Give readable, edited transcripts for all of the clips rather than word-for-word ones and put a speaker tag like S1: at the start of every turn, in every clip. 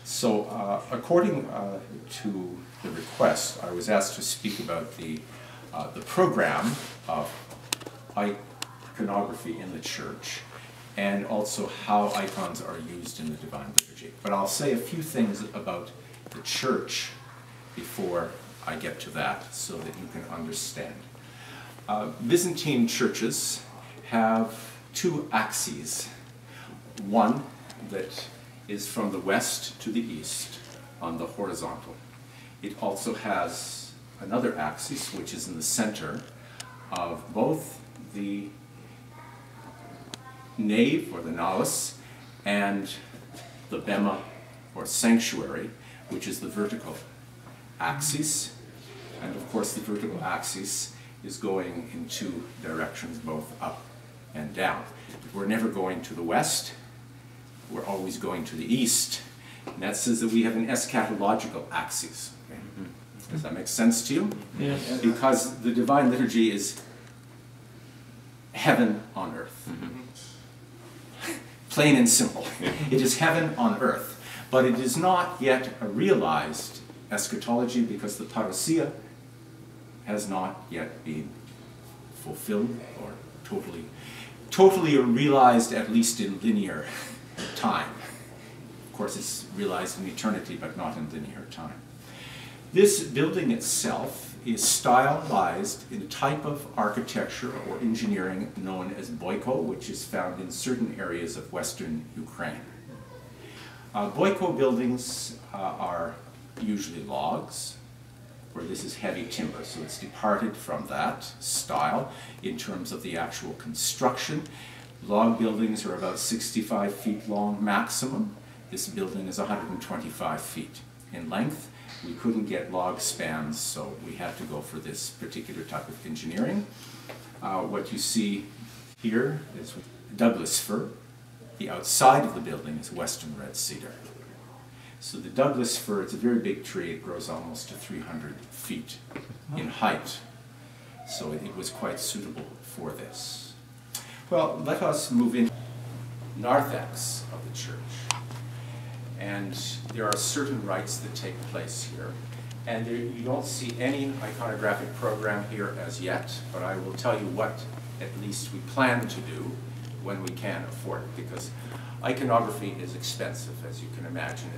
S1: According to the request, I was asked to speak about the program of iconography in the church, and also how icons are used in the Divine Liturgy. But I'll say a few things about the church before I get to that, so that you can understand. Byzantine churches have two axes. One that is from the west to the east on the horizontal. It also has another axis, which is in the center of both the nave, or the naos, and the bema, or sanctuary, which is the vertical axis. And of course the vertical axis is going in two directions, both up and down. We're never going to the west, we're always going to the east. And that says that we have an eschatological axis. Okay? Does that make sense to you?
S2: Yes.
S1: Because the Divine Liturgy is heaven on earth. Plain and simple. It is heaven on earth. But it is not yet a realized eschatology, because the parousia has not yet been fulfilled or totally realized, at least in linear time. Of course, it's realized in eternity, but not in linear time. This building itself is stylized in a type of architecture or engineering known as boyko, which is found in certain areas of western Ukraine. Boyko buildings are usually logs, where this is heavy timber, so it's departed from that style in terms of the actual construction. Log buildings are about 65 feet long maximum. This building is 125 feet in length. We couldn't get log spans, so we had to go for this particular type of engineering. What you see here is Douglas fir. The outside of the building is western red cedar. So the Douglas fir, it's a very big tree. It grows almost to 300 feet in height. So it was quite suitable for this. Well, let us move into Narthex of the church. And there are certain rites that take place here. And you don't see any iconographic program here as yet, but I will tell you what at least we plan to do when we can afford it, because iconography is expensive, as you can imagine.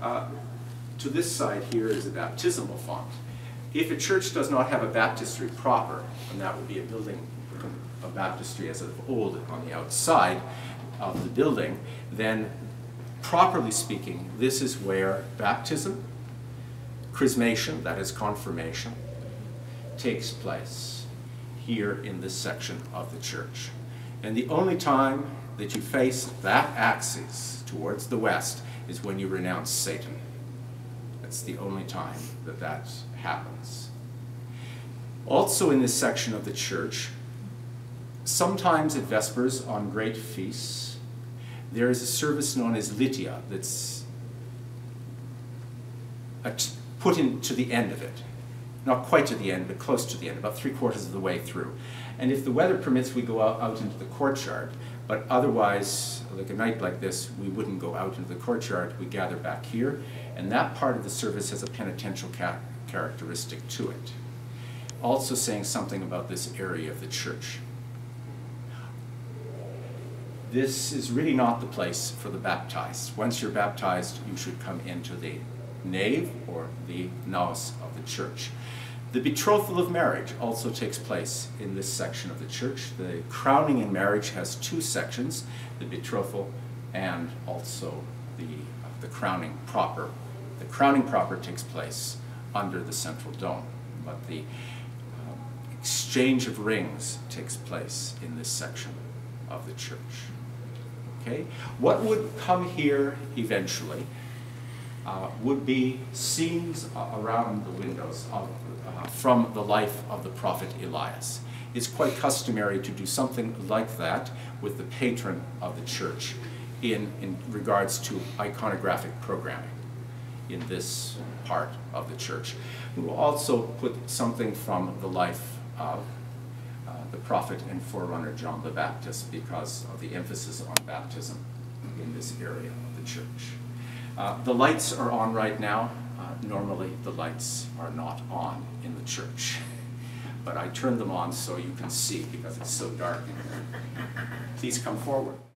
S1: To this side here is a baptismal font. If a church does not have a baptistry proper, and that would be a building of baptistry as of old on the outside of the building, then properly speaking, this is where baptism, chrismation, that is confirmation, takes place here in this section of the church. And the only time that you face that axis towards the west is when you renounce Satan. That's the only time that that happens. Also in this section of the church, sometimes at Vespers on great feasts, there is a service known as Litia that's put into the end of it. Not quite to the end, but close to the end, about 3/4 of the way through. And if the weather permits, we go out into the courtyard. But otherwise, like a night like this, we wouldn't go out into the courtyard. We gather back here. And that part of the service has a penitential characteristic to it. Also saying something about this area of the church. This is really not the place for the baptized. Once you're baptized, you should come into the nave or the naos of the church. The betrothal of marriage also takes place in this section of the church. The crowning in marriage has two sections, the betrothal and also the crowning proper. The crowning proper takes place under the central dome, but the exchange of rings takes place in this section of the church. Okay? What would come here eventually would be scenes around the windows from the life of the prophet Elias. It's quite customary to do something like that with the patron of the church in regards to iconographic programming in this part of the church. We will also put something from the life of the prophet and forerunner John the Baptist, because of the emphasis on baptism in this area of the church. The lights are on right now. Normally the lights are not on in the church, but I turned them on so you can see because it's so dark in here. Please come forward.